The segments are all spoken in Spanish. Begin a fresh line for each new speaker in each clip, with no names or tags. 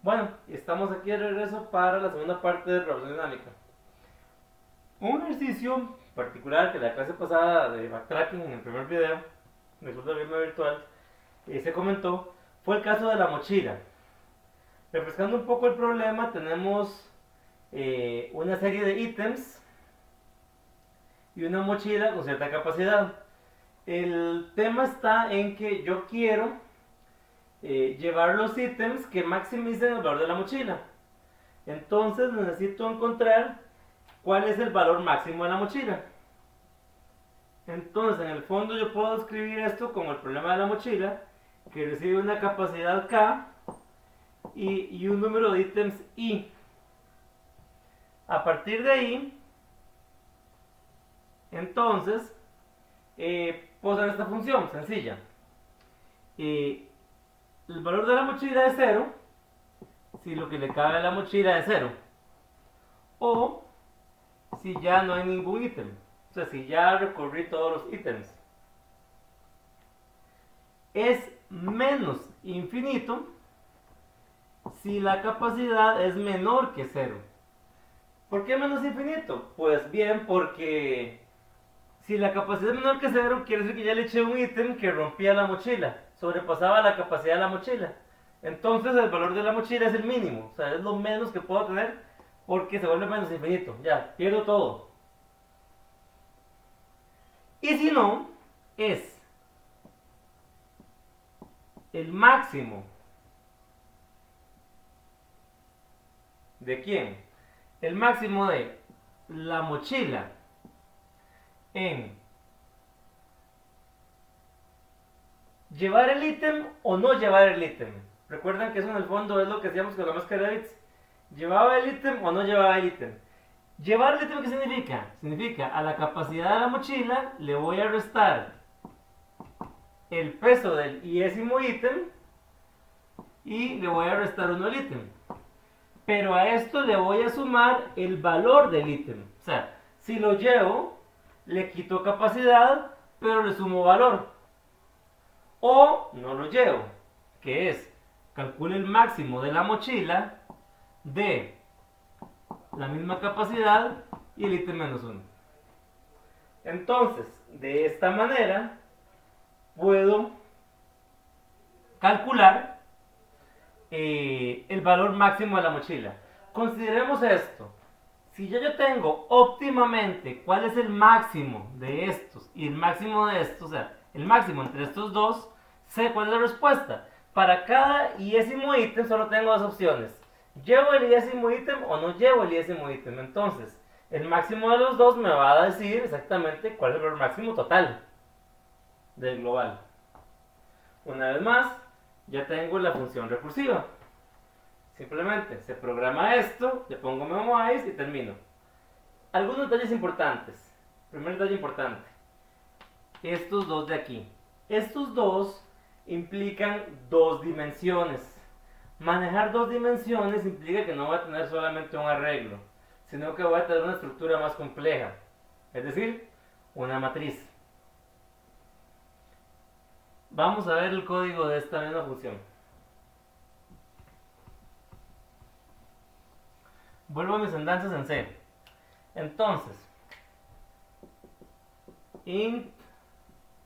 Bueno, estamos aquí de regreso para la segunda parte de programación dinámica. Un ejercicio particular que la clase pasada de backtracking en el primer video, de curso de algoritmo virtual, se comentó, fue el caso de la mochila. Refrescando un poco el problema, tenemos una serie de ítems y una mochila con cierta capacidad. El tema está en que yo quiero llevar los ítems que maximicen el valor de la mochila. Entonces necesito encontrar cuál es el valor máximo de la mochila. Entonces en el fondo yo puedo escribir esto como el problema de la mochila, que recibe una capacidad K y un número de ítems I. A partir de ahí, entonces, puedo usar esta función sencilla. El valor de la mochila es 0 si lo que le cabe a la mochila es 0. O si ya no hay ningún ítem. O sea, si ya recorrí todos los ítems. Es menos infinito si la capacidad es menor que 0. ¿Por qué menos infinito? Pues bien, porque si la capacidad es menor que 0, quiere decir que ya le eché un ítem que rompía la mochila, sobrepasaba la capacidad de la mochila. Entonces el valor de la mochila es el mínimo, o sea, es lo menos que puedo tener porque se vuelve menos infinito. Ya, pierdo todo. Y si no, es el máximo. ¿De quién? El máximo de la mochila en llevar el ítem o no llevar el ítem. Recuerden que eso en el fondo es lo que hacíamos con la máscara de bits. ¿Llevaba el ítem o no llevaba el ítem? ¿Llevar el ítem qué significa? Significa a la capacidad de la mochila le voy a restar el peso del iésimo ítem y le voy a restar 1 al ítem. Pero a esto le voy a sumar el valor del ítem. O sea, si lo llevo, le quito capacidad, pero le sumo valor. O no lo llevo, que es, calcule el máximo de la mochila de la misma capacidad y el ítem menos 1. Entonces, de esta manera, puedo calcular el valor máximo de la mochila. Consideremos esto. Si yo tengo óptimamente cuál es el máximo de estos y el máximo de estos, o sea, el máximo entre estos dos, sé cuál es la respuesta. Para cada iésimo ítem solo tengo dos opciones. ¿Llevo el iésimo ítem o no llevo el iésimo ítem? Entonces, el máximo de los dos me va a decir exactamente cuál es el valor máximo total del global. Una vez más, ya tengo la función recursiva. Simplemente se programa esto, le pongo memorize y termino. Algunos detalles importantes. Primer detalle importante. Estos dos de aquí. Estos dos implican dos dimensiones. Manejar dos dimensiones implica que no voy a tener solamente un arreglo, sino que voy a tener una estructura más compleja. Es decir, una matriz. Vamos a ver el código de esta misma función. Vuelvo a mis andanzas en C. Entonces, int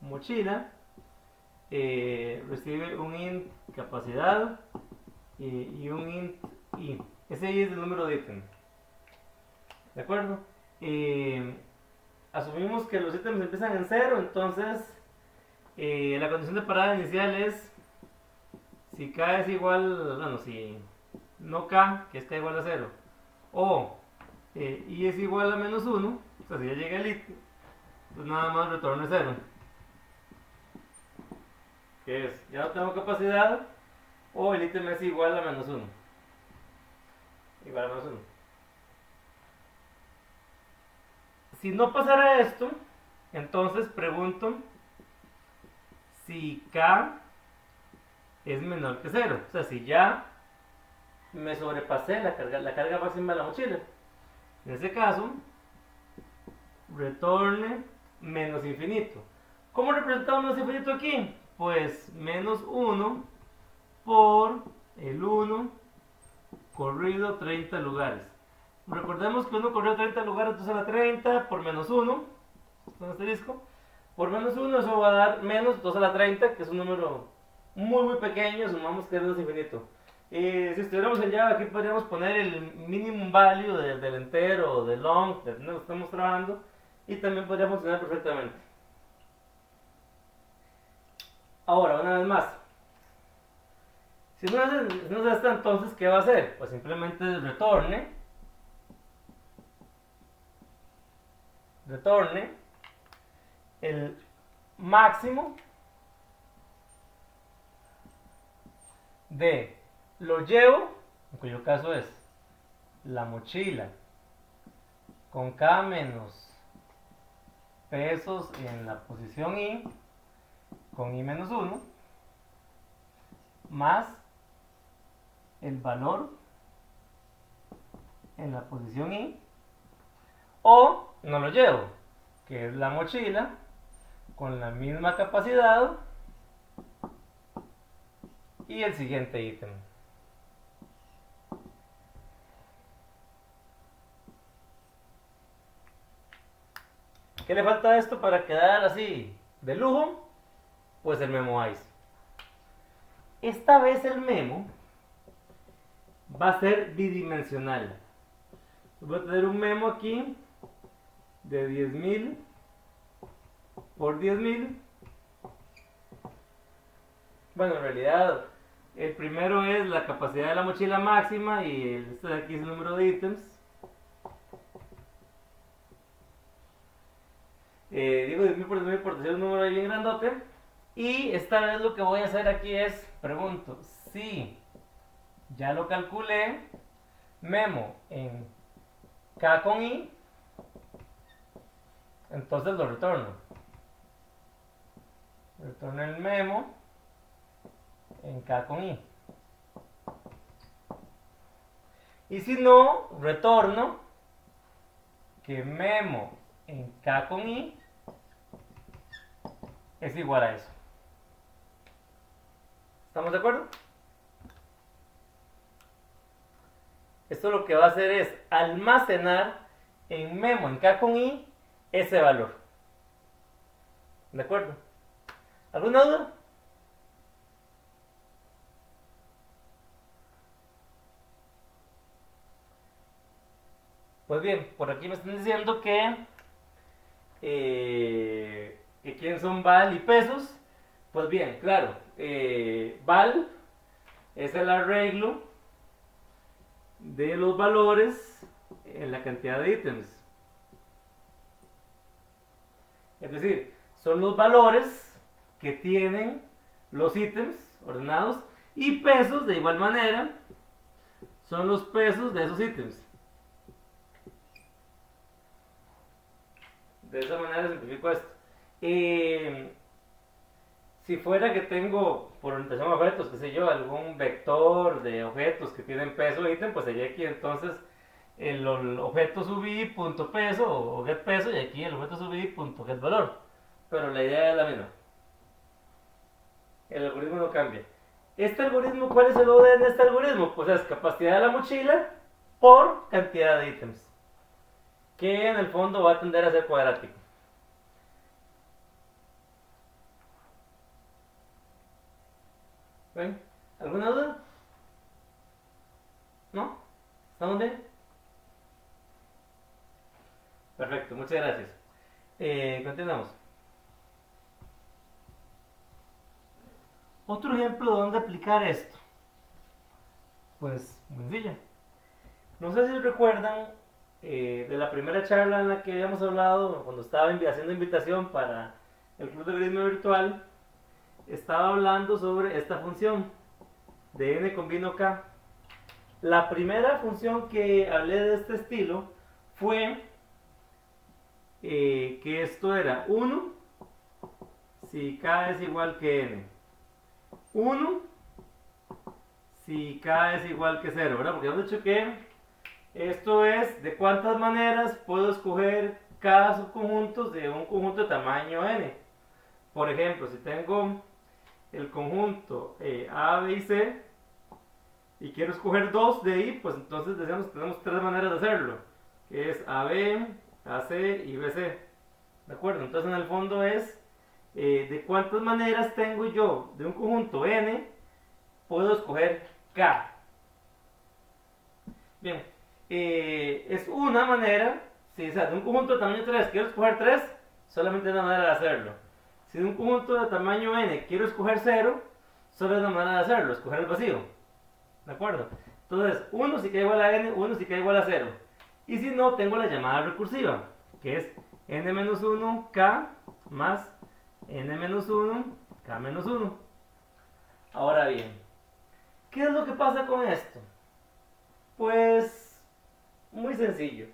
mochila recibe un int capacidad y un int i. Ese i es el número de ítem. ¿De acuerdo? Asumimos que los ítems empiezan en 0, entonces la condición de parada inicial es si k es igual, bueno, si no k, que es k igual a 0, o i es igual a menos 1, o sea, si ya llega el ítem, pues nada más retorna 0. Que es, ya no tengo capacidad, o el ítem es igual a menos 1. Igual a menos 1. Si no pasara esto, entonces pregunto si k es menor que 0. O sea, si ya me sobrepasé la carga máxima de la mochila. En ese caso, retorne menos infinito. ¿Cómo representamos menos infinito aquí? Pues menos 1 por el 1 corrido 30 lugares. Recordemos que uno corrió 30 lugares, entonces a la 30 por menos 1, con asterisco, por menos 1 eso va a dar menos 2 a la 30, que es un número muy pequeño, sumamos que es menos infinito. Si estuviéramos en Java, aquí podríamos poner el minimum value del entero o del long, de donde estamos trabajando, y también podría funcionar perfectamente. Ahora, una vez más, si no es esta, entonces, ¿qué va a hacer? Pues simplemente retorne el máximo de lo llevo, en cuyo caso es la mochila con K menos pesos en la posición I con I menos 1 más el valor en la posición I, o no lo llevo, que es la mochila con la misma capacidad y el siguiente ítem. ¿Qué le falta a esto para quedar así de lujo? Pues el memo ice. Esta vez el memo va a ser bidimensional. Voy a tener un memo aquí de 10.000 por 10.000. Bueno, en realidad el primero es la capacidad de la mochila máxima y este de aquí es el número de ítems. Digo 10.000 por 10.000 por decir un número ahí bien grandote. Y esta vez lo que voy a hacer aquí es, pregunto, si ya lo calculé, memo en K con I, entonces lo retorno. Retorno el memo en K con I. Y si no, retorno que memo en K con I es igual a eso. ¿Estamos de acuerdo? Esto lo que va a hacer es almacenar en memo en K con I ese valor. ¿De acuerdo? ¿Alguna duda? Pues bien, por aquí me están diciendo que quién son val y pesos. Pues bien, claro, val es el arreglo de los valores en la cantidad de ítems. Es decir, son los valores que tienen los ítems ordenados, y pesos de igual manera son los pesos de esos ítems. De esa manera simplifico esto. Si fuera que tengo, por orientación a objetos, qué sé yo, algún vector de objetos que tienen peso e ítem, pues sería aquí entonces el objeto subid.peso o get peso, y aquí el objeto subid.get valor. Pero la idea es la misma. El algoritmo no cambia. Este algoritmo, ¿cuál es el orden de este algoritmo? Pues es capacidad de la mochila por cantidad de ítems, que en el fondo va a tender a ser cuadrático. ¿Ven? ¿Alguna duda? ¿No? ¿Estamos bien? Perfecto, muchas gracias. Continuamos. Otro ejemplo de dónde aplicar esto. Pues, muy sencillo. No sé si recuerdan de la primera charla en la que habíamos hablado, cuando estaba haciendo invitación para el Club de Algoritmo Virtual, estaba hablando sobre esta función de n con bino k. La primera función que hablé de este estilo fue que esto era 1 si k es igual que n, 1 si k es igual que 0, ¿verdad? Porque hemos dicho que esto es de cuántas maneras puedo escoger cada subconjunto de un conjunto de tamaño n. Por ejemplo, si tengo el conjunto A, B y C, y quiero escoger dos de ahí, pues entonces decíamos que tenemos tres maneras de hacerlo, que es AB, AC y BC. ¿De acuerdo? Entonces en el fondo es de cuántas maneras tengo yo de un conjunto N, puedo escoger K. Bien, es una manera, si o sea, de un conjunto de tamaño 3 quiero escoger 3, solamente hay una manera de hacerlo. Si de un conjunto de tamaño N quiero escoger 0, solo hay una manera de hacerlo, escoger el vacío. ¿De acuerdo? Entonces, 1 si k igual a N, 1 si k igual a 0. Y si no, tengo la llamada recursiva, que es N-1K más N-1, K-1. Ahora bien, ¿qué es lo que pasa con esto? Pues muy sencillo,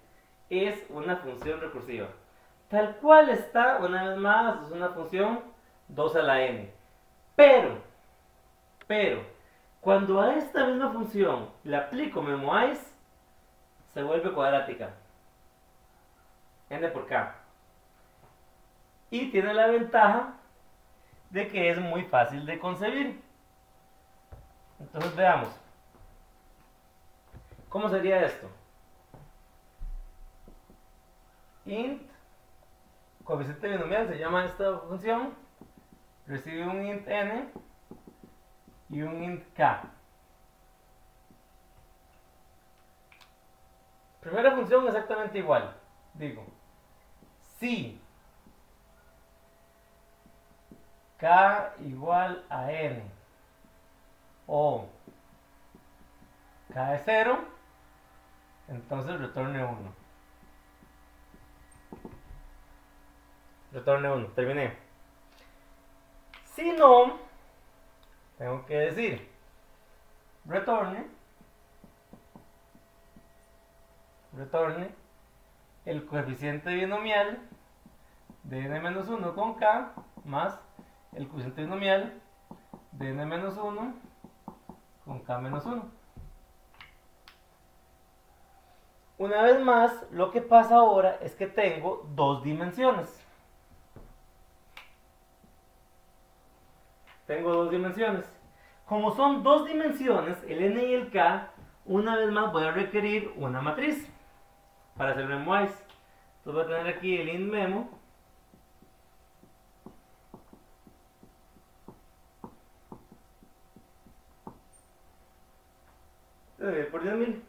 es una función recursiva. Tal cual está, una vez más, es una función 2 a la n. Pero, cuando a esta misma función le aplico memoize, se vuelve cuadrática. N por k. Y tiene la ventaja de que es muy fácil de concebir. Entonces veamos. ¿Cómo sería esto? Int, coeficiente binomial se llama esta función, recibe un int n y un int k. Primera función exactamente igual. Digo, si k igual a n o k es 0, entonces retorne 1. Retorne 1, terminé. Si no, tengo que decir retorne el coeficiente binomial de n-1 con k más el coeficiente binomial de n-1 con k-1. Una vez más, lo que pasa ahora es que tengo dos dimensiones. Como son dos dimensiones, el n y el k, una vez más voy a requerir una matriz para hacer memoize. Entonces voy a tener aquí el int memo por 10.000.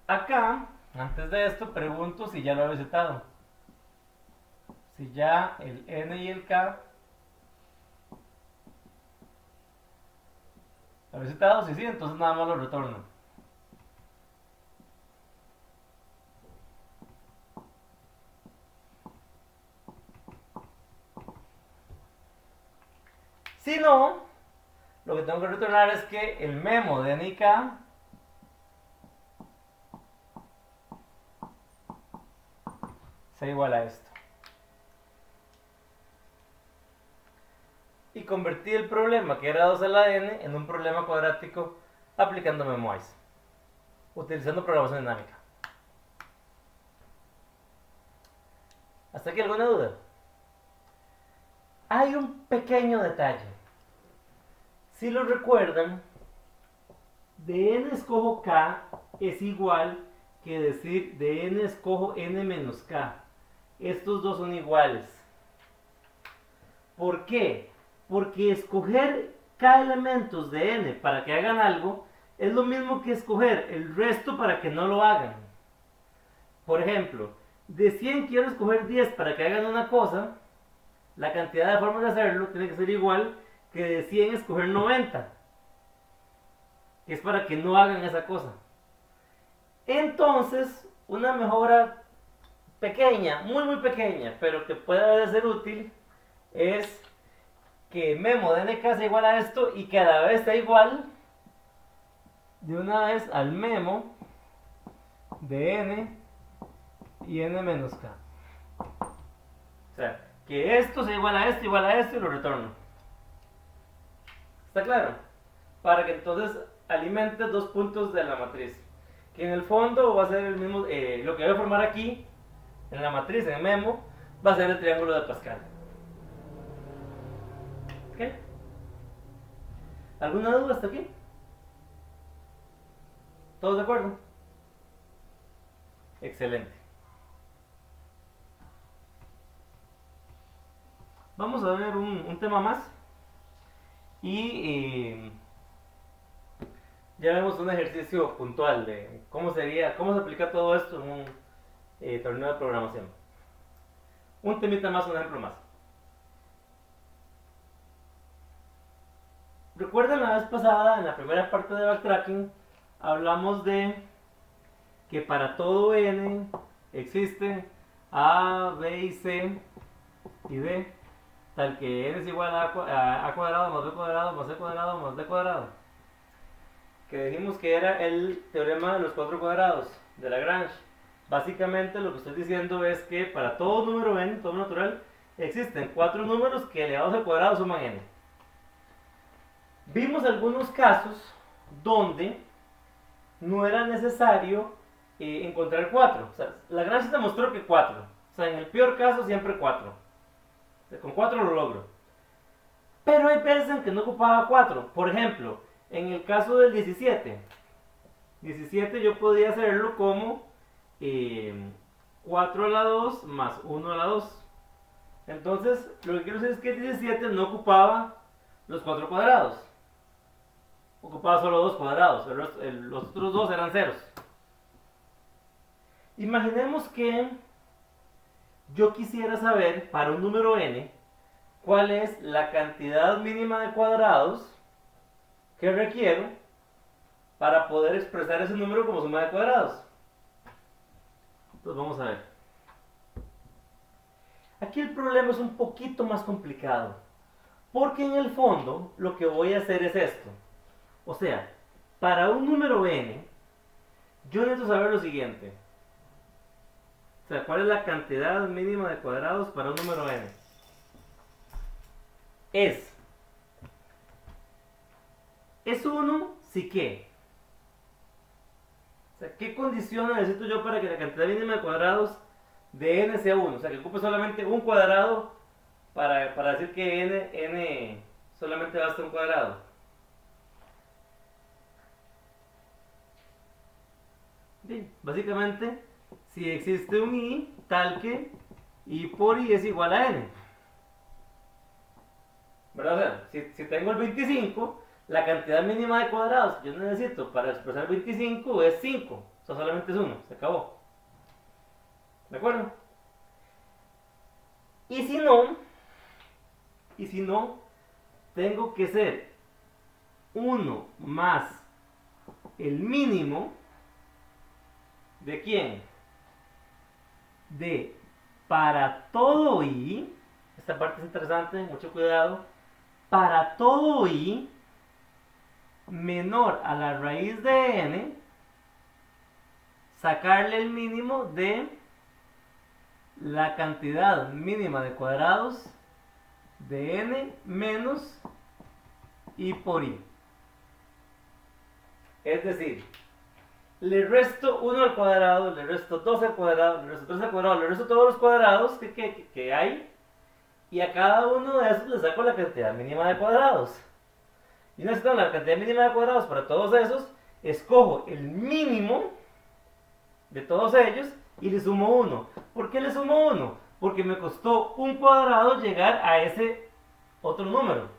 Acá, antes de esto, pregunto si ya lo he visitado. Si ya el n y el k lo he visitado, si sí, entonces nada más lo retorno. Si no, lo que tengo que retornar es que el memo de n y k sea igual a esto. Y convertí el problema que era 2 a la n en un problema cuadrático aplicando memoize, utilizando programación dinámica. ¿Hasta aquí alguna duda? Hay un pequeño detalle. Si lo recuerdan, de n escojo k es igual que decir de n escojo n menos k. Estos dos son iguales. ¿Por qué? Porque escoger k elementos de n para que hagan algo es lo mismo que escoger el resto para que no lo hagan. Por ejemplo, de 100 quiero escoger 10 para que hagan una cosa, la cantidad de formas de hacerlo tiene que ser igual que de 100 escoger 90, que es para que no hagan esa cosa. Entonces, una mejora pequeña, muy pequeña, pero que puede ser útil, es que memo de nk sea igual a esto y que a la vez sea igual de una vez al memo de n y n menos k. O sea, que esto sea igual a esto y lo retorno. ¿Está claro? Para que entonces alimente dos puntos de la matriz. Que en el fondo va a ser el mismo, lo que voy a formar aquí, en la matriz, en el memo, va a ser el triángulo de Pascal. ¿Ok? ¿Alguna duda hasta aquí? ¿Todos de acuerdo? Excelente. Vamos a ver un tema más y ya vemos un ejercicio puntual de cómo se aplica todo esto en un torneo de programación. Un temita más, un ejemplo más. Recuerden la vez pasada, en la primera parte de backtracking, hablamos de que para todo n existe a, b y c y d, tal que n es igual a cuadrado más b cuadrado más c cuadrado más d cuadrado. Que dijimos que era el teorema de los cuatro cuadrados de Lagrange. Básicamente lo que estoy diciendo es que para todo número n, todo natural, existen cuatro números que elevados al cuadrado suman n. Vimos algunos casos donde no era necesario encontrar 4. O sea, Lagrange demostró que 4. O sea, en el peor caso siempre 4. O sea, con 4 lo logro. Pero hay veces en que no ocupaba 4. Por ejemplo, en el caso del 17. 17 yo podía hacerlo como 4 a la 2 más 1 a la 2. Entonces, lo que quiero decir es que el 17 no ocupaba los 4 cuadrados. Ocupaba solo 2 cuadrados. Los otros 2 eran ceros. Imaginemos que yo quisiera saber para un número n cuál es la cantidad mínima de cuadrados que requiero para poder expresar ese número como suma de cuadrados. Entonces vamos a ver. Aquí el problema es un poquito más complicado, porque en el fondo lo que voy a hacer es esto. O sea, para un número n, yo necesito saber lo siguiente. O sea, ¿cuál es la cantidad mínima de cuadrados para un número n? Es 1 si qué. O sea, ¿qué condición necesito yo para que la cantidad mínima de cuadrados de n sea 1? O sea, que ocupe solamente un cuadrado para decir que n solamente basta un cuadrado. Bien, básicamente, si existe un i tal que i por i es igual a n. ¿Verdad? O sea, si tengo el 25, la cantidad mínima de cuadrados que yo necesito para expresar 25 es 5. O sea, solamente es 1. Se acabó. ¿De acuerdo? Y si no, tengo que ser 1 más el mínimo de ¿quién? De para todo i, esta parte es interesante, mucho cuidado, para todo i menor a la raíz de n, sacarle el mínimo de la cantidad mínima de cuadrados de n menos i por i. Es decir, le resto 1 al cuadrado, le resto 2 al cuadrado, le resto 3 al cuadrado, le resto todos los cuadrados que hay, y a cada uno de esos le saco la cantidad mínima de cuadrados. Y una vez que tengo la cantidad mínima de cuadrados para todos esos, escojo el mínimo de todos ellos y le sumo 1. ¿Por qué le sumo 1? Porque me costó un cuadrado llegar a ese otro número.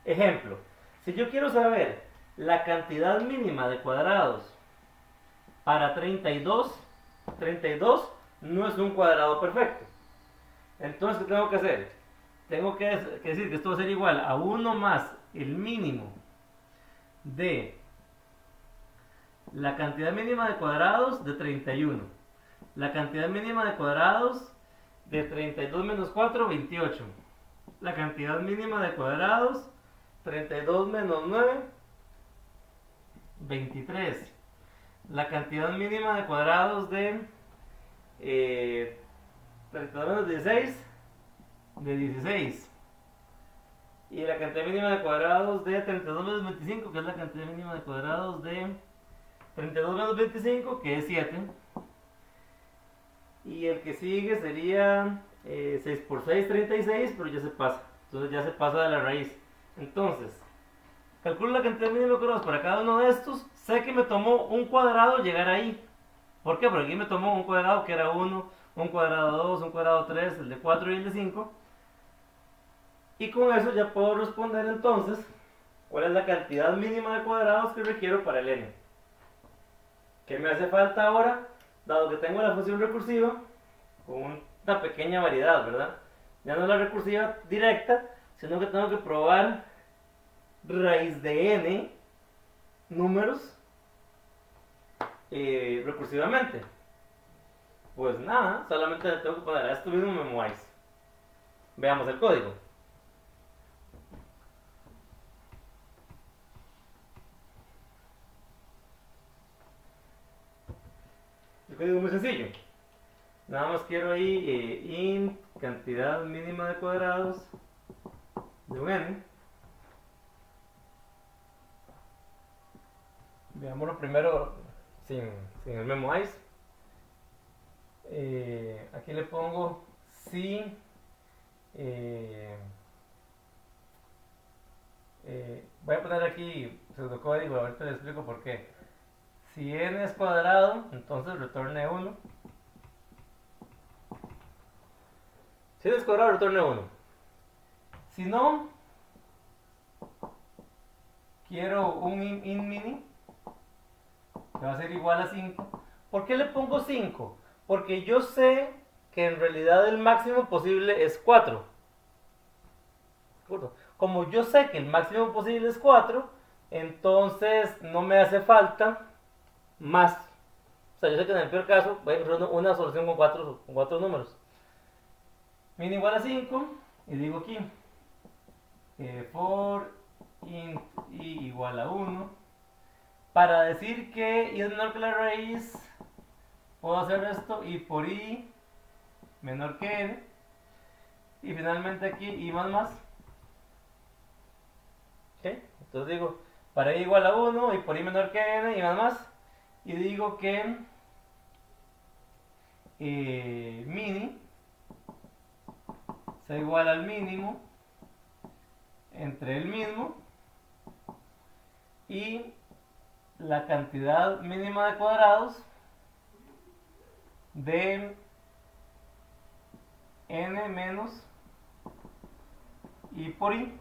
Ejemplo, si yo quiero saber la cantidad mínima de cuadrados para 32, 32 no es un cuadrado perfecto. Entonces, ¿qué tengo que hacer? Tengo que decir que esto va a ser igual a 1 más el mínimo de la cantidad mínima de cuadrados de 31. La cantidad mínima de cuadrados de 32 menos 4, 28. La cantidad mínima de cuadrados, 32 menos 9, 23. La cantidad mínima de cuadrados de 32 menos 16, de 16. Y la cantidad mínima de cuadrados de 32 menos 25, que es la cantidad mínima de cuadrados de 32 menos 25, que es 7. Y el que sigue sería 6 por 6, 36, pero ya se pasa. Entonces ya se pasa de la raíz. Entonces, calculo la cantidad mínima de cuadrados para cada uno de estos, sé que me tomó un cuadrado llegar ahí. ¿Por qué? Porque aquí me tomó un cuadrado que era 1, un cuadrado 2, un cuadrado 3, el de 4 y el de 5. Y con eso ya puedo responder entonces cuál es la cantidad mínima de cuadrados que requiero para el n. ¿Qué me hace falta ahora? Dado que tengo la función recursiva con una pequeña variedad, ¿verdad? Ya no es la recursiva directa, sino que tengo que probar raíz de n números recursivamente. Pues nada, solamente le tengo que poner a esto mismo memwise. Veamos el código. El código es muy sencillo. Nada más quiero ahí int cantidad mínima de cuadrados de un n. Veámoslo primero sin el memwise. Aquí le pongo si voy a poner aquí pseudocódigo, ahorita les explico por qué. Si n es cuadrado, entonces retorne 1. Si n es cuadrado, retorne 1. Si no, quiero un int mini que va a ser igual a 5. ¿Por qué le pongo 5? Porque yo sé que en realidad el máximo posible es 4. Como yo sé que el máximo posible es 4, entonces no me hace falta más. O sea, yo sé que en el peor caso voy a encontrar una solución con 4 números. Min igual a 5 y digo aquí for int i igual a 1. Para decir que i es menor que la raíz, puedo hacer esto y por i menor que n. Y finalmente aquí i más más. ¿Okay? Entonces digo, para i igual a 1 y por i menor que n y más más. Y digo que mini sea igual al mínimo entre el mismo y la cantidad mínima de cuadrados de n menos i por i.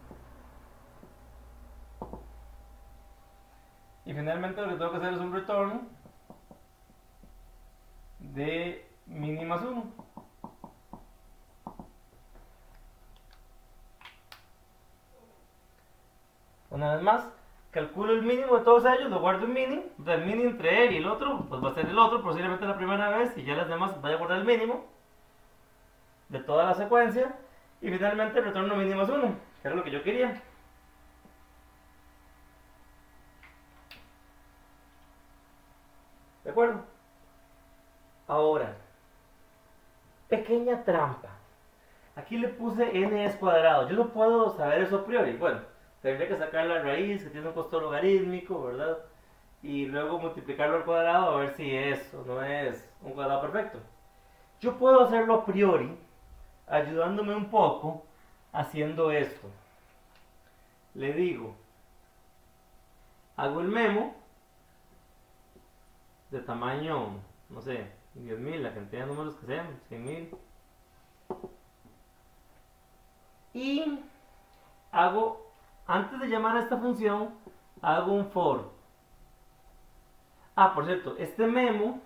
Y finalmente lo que tengo que hacer es un retorno de mini más 1. Una vez más, calculo el mínimo de todos ellos, lo guardo en mini. El mini entre él y el otro, pues va a ser el otro, posiblemente la primera vez, y ya las demás vaya a guardar el mínimo de toda la secuencia. Y finalmente retorno mini más 1, que era lo que yo quería. ¿De acuerdo? Ahora, pequeña trampa. Aquí le puse n es cuadrado. Yo no puedo saber eso a priori. Bueno, tendría que sacar la raíz, que tiene un costo logarítmico, ¿verdad? Y luego multiplicarlo al cuadrado a ver si es o no es un cuadrado perfecto. Yo puedo hacerlo a priori, ayudándome un poco, haciendo esto. Le digo, hago el memo de tamaño, no sé, 10.000, la cantidad de números que sean, 100.000. Y hago, antes de llamar a esta función, hago un for. Ah, por cierto, este memo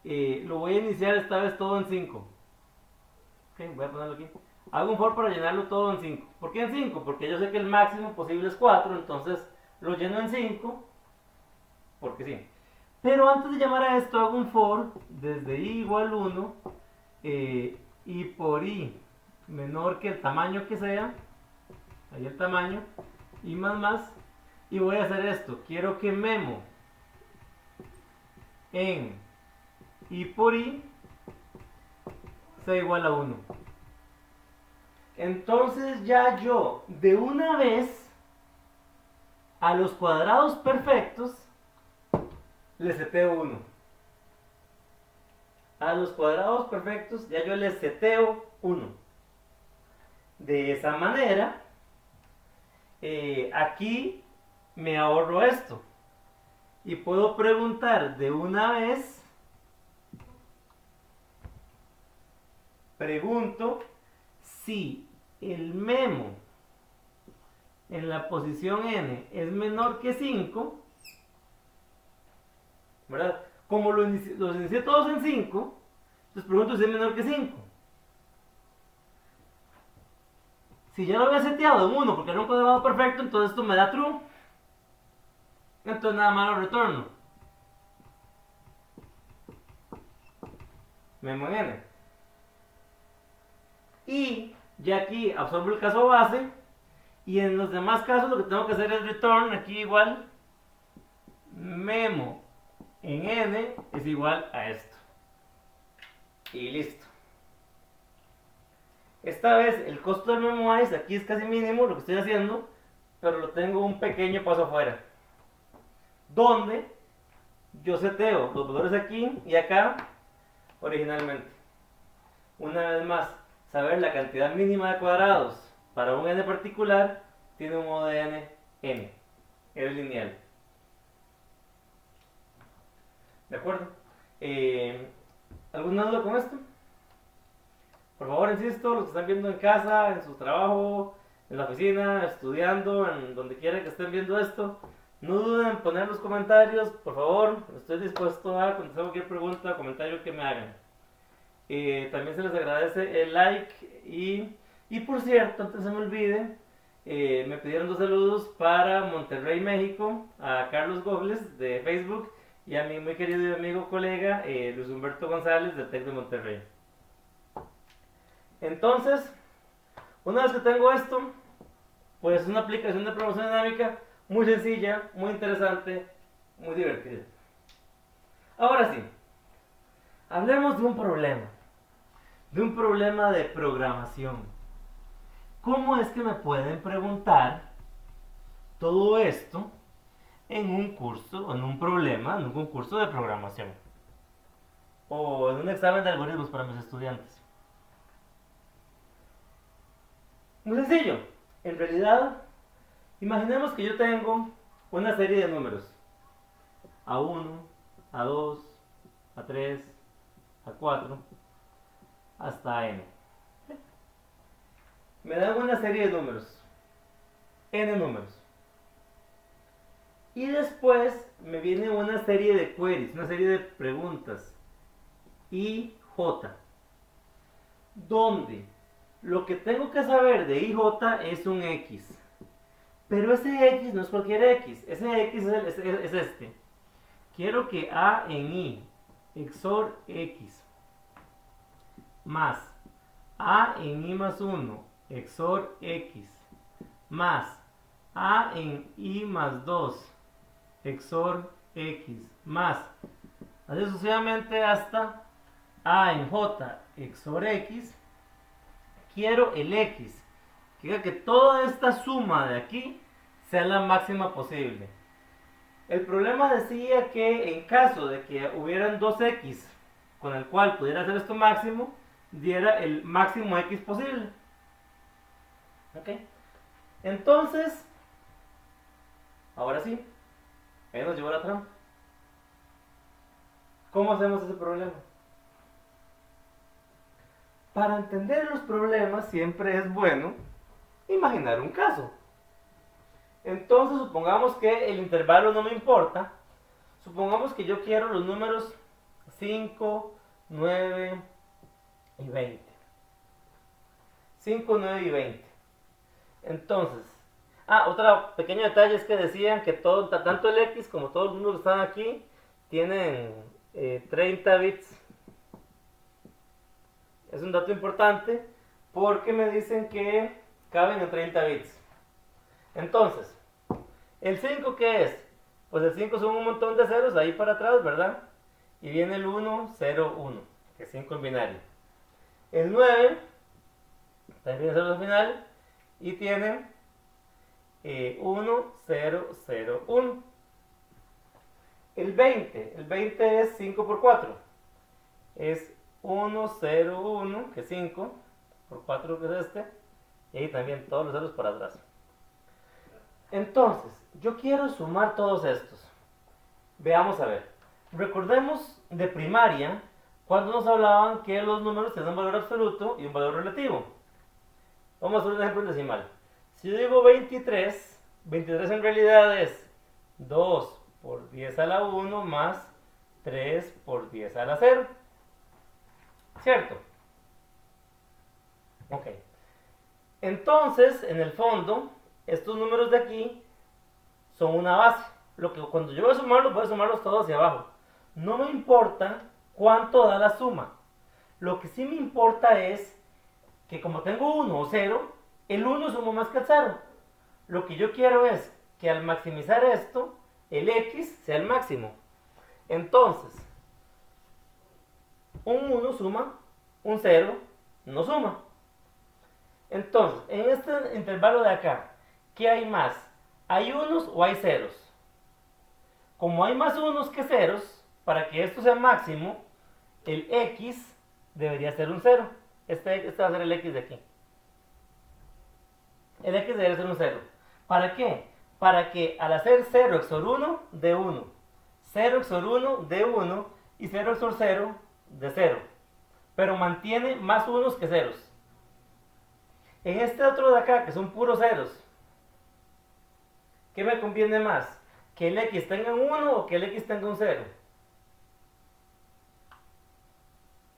lo voy a iniciar esta vez todo en 5. Ok, voy a ponerlo aquí. Hago un for para llenarlo todo en 5. ¿Por qué en 5? Porque yo sé que el máximo posible es 4, entonces lo lleno en 5, porque sí. Pero antes de llamar a esto, hago un for desde i igual 1 y por i menor que el tamaño que sea, ahí el tamaño, y más más, y voy a hacer esto. Quiero que memo en i por i sea igual a 1. Entonces ya yo de una vez a los cuadrados perfectos le seteo 1. A los cuadrados perfectos ya yo les seteo 1. De esa manera, aquí me ahorro esto. Y puedo preguntar de una vez, pregunto si el memo en la posición n es menor que 5, ¿verdad? Como los inicié todos en 5, entonces pregunto si es menor que 5. Si ya lo había seteado en 1 porque era un cuadrado perfecto, entonces esto me da true. Entonces nada más lo retorno. Memo en n. Y ya aquí absorbo el caso base. Y en los demás casos lo que tengo que hacer es return, aquí igual, memo en n es igual a esto. Y listo. Esta vez el costo del memorize aquí es casi mínimo lo que estoy haciendo, pero lo tengo un pequeño paso afuera. Donde yo seteo los valores aquí y acá originalmente. Una vez más, saber la cantidad mínima de cuadrados para un n particular tiene un modo de n, es lineal. ¿De acuerdo? ¿Alguna duda con esto? Por favor, insisto, los que están viendo en casa, en su trabajo, en la oficina, estudiando, en donde quiera que estén viendo esto, no duden en poner los comentarios, por favor, estoy dispuesto a contestar cualquier pregunta o comentario que me hagan. También se les agradece el like y por cierto, antes se me olvide, me pidieron 2 saludos para Monterrey, México, a Carlos Gobles de Facebook y a mi muy querido amigo colega Luis Humberto González del TEC de Monterrey. Entonces, una vez que tengo esto, pues es una aplicación de programación dinámica muy sencilla, muy interesante, muy divertida. Ahora sí, hablemos de un problema de programación. ¿Cómo es que me pueden preguntar todo esto en un curso, en un problema, en un concurso de programación? O en un examen de algoritmos para mis estudiantes. Muy sencillo. En realidad, imaginemos que yo tengo una serie de números. A1, A2, A3, A4, hasta N. Me dan una serie de números. N números. Y después me viene una serie de queries, una serie de preguntas. I, J. Donde lo que tengo que saber de IJ es un X. Pero ese X no es cualquier X. Ese X es este. Quiero que A en I XOR X más A en I más 1 XOR X más A en I más 2 XOR X más así sucesivamente hasta A en J XOR X. Quiero el X, que toda esta suma de aquí sea la máxima posible. El problema decía que en caso de que hubieran dos X con el cual pudiera hacer esto máximo, diera el máximo X posible. ¿Ok? Entonces, ahora sí, ahí nos llevó la trampa. ¿Cómo hacemos ese problema? Para entender los problemas siempre es bueno imaginar un caso. Entonces supongamos que el intervalo no me importa. Supongamos que yo quiero los números 5, 9 y 20. 5, 9 y 20. Entonces, otro pequeño detalle es que decían que tanto el X como todos los números que están aquí tienen 30 bits. Es un dato importante porque me dicen que caben en 30 bits. Entonces, ¿el 5 qué es? Pues el 5 son un montón de ceros ahí para atrás, ¿verdad? Y viene el 1, 0, 1, que es 5 en binario. El 9 también viene 0 al final y tiene 1, 0, 0, 1. El 20 es 5 por 4. Es 1, 0, 1, que es 5, por 4 que es este, y ahí también todos los ceros para atrás. Entonces, yo quiero sumar todos estos. Veamos a ver. Recordemos de primaria cuando nos hablaban que los números tienen un valor absoluto y un valor relativo. Vamos a hacer un ejemplo decimal. Si yo digo 23, 23 en realidad es 2 por 10 a la 1 más 3 por 10 a la 0. ¿Cierto? Ok. Entonces, en el fondo, estos números de aquí son una base. Lo que cuando yo voy a sumarlos todos hacia abajo. No me importa cuánto da la suma. Lo que sí me importa es que como tengo 1 o 0, el 1 suma más que el 0. Lo que yo quiero es que al maximizar esto, el x sea el máximo. Entonces, un 1 suma, un 0 no suma. Entonces, en este intervalo de acá, ¿qué hay más? ¿Hay unos o hay ceros? Como hay más unos que ceros, para que esto sea máximo, el x debería ser un 0. Este va a ser el x de aquí. El x debería ser un 0. ¿Para qué? Para que al hacer 0 XOR 1, dé 1. 0 XOR 1, dé 1. Y 0 XOR 0, de 0. Pero mantiene más unos que ceros. En este otro de acá, que son puros ceros, ¿qué me conviene más? ¿Que el x tenga un 1 o que el x tenga un 0?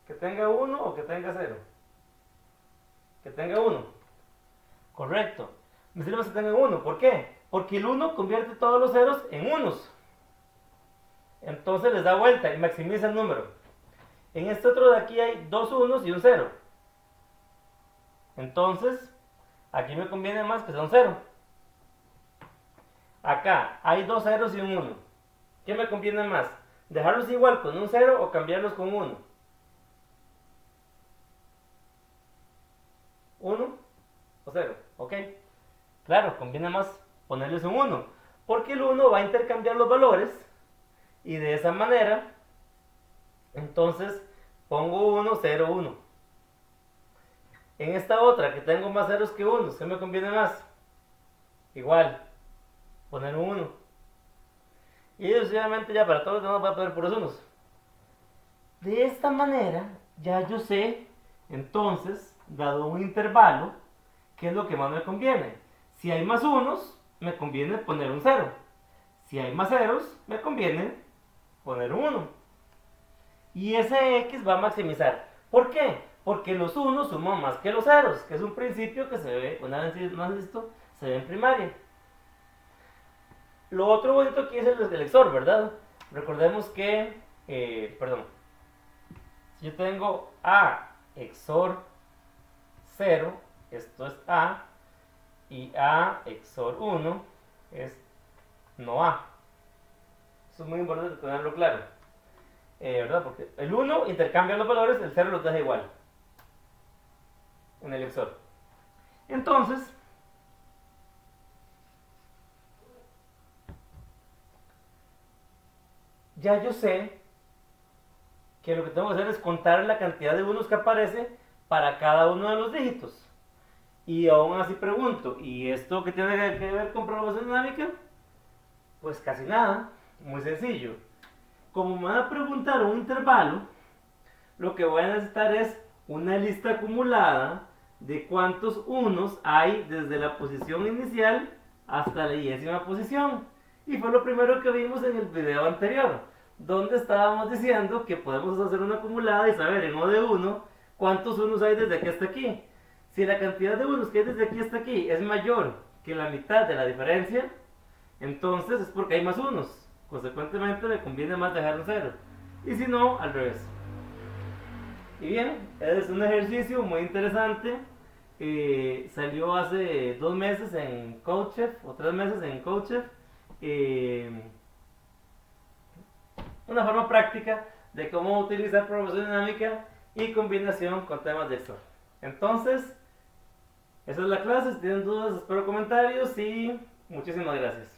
¿Que tenga 1 o que tenga 0? Que tenga 1. Correcto. Me sirve que tenga 1. ¿Por qué? Porque el 1 convierte todos los ceros en unos. Entonces les da vuelta y maximiza el número. En este otro de aquí hay dos unos y un 0. Entonces, aquí me conviene más que sea un 0. Acá hay dos ceros y un 1. ¿Qué me conviene más? ¿Dejarlos igual con un 0 o cambiarlos con 1? 1 o 0, ¿ok? Claro, conviene más ponerles un 1, porque el 1 va a intercambiar los valores y de esa manera, entonces pongo 1, 0, 1. En esta otra que tengo más ceros que 1, ¿qué me conviene más? Igual, poner un 1. Y sucesivamente ya para todos los demás va a poner puros unos. De esta manera ya yo sé, entonces, dado un intervalo, qué es lo que más me conviene. Si hay más unos, me conviene poner un 0. Si hay más ceros, me conviene poner un 1. Y ese x va a maximizar. ¿Por qué? Porque los unos suman más que los ceros, que es un principio que se ve, una vez más visto, se ve en primaria. Lo otro bonito aquí es el XOR, ¿verdad? Recordemos que, si yo tengo A XOR 0, esto es A, y A XOR 1 es no A. Eso es muy importante tenerlo claro, ¿verdad? Porque el 1 intercambia los valores, el 0 los deja igual en el XOR. Entonces, ya yo sé que lo que tengo que hacer es contar la cantidad de unos que aparece para cada uno de los dígitos. Y aún así pregunto, ¿y esto qué tiene que ver con programación dinámica? Pues casi nada, muy sencillo. Como me van a preguntar un intervalo, lo que voy a necesitar es una lista acumulada de cuántos unos hay desde la posición inicial hasta la 10ª posición. Y fue lo primero que vimos en el video anterior, donde estábamos diciendo que podemos hacer una acumulada y saber en O de 1 cuántos unos hay desde aquí hasta aquí. Si la cantidad de unos que hay desde aquí hasta aquí es mayor que la mitad de la diferencia, entonces es porque hay más unos. Consecuentemente me conviene más dejar un 0. Y si no, al revés. Y bien, es un ejercicio muy interesante. Salió hace 2 meses en CodeChef o 3 meses en CodeChef. Una forma práctica de cómo utilizar programación dinámica y combinación con temas de XOR. Entonces, esa es la clase. Si tienen dudas, espero comentarios y muchísimas gracias.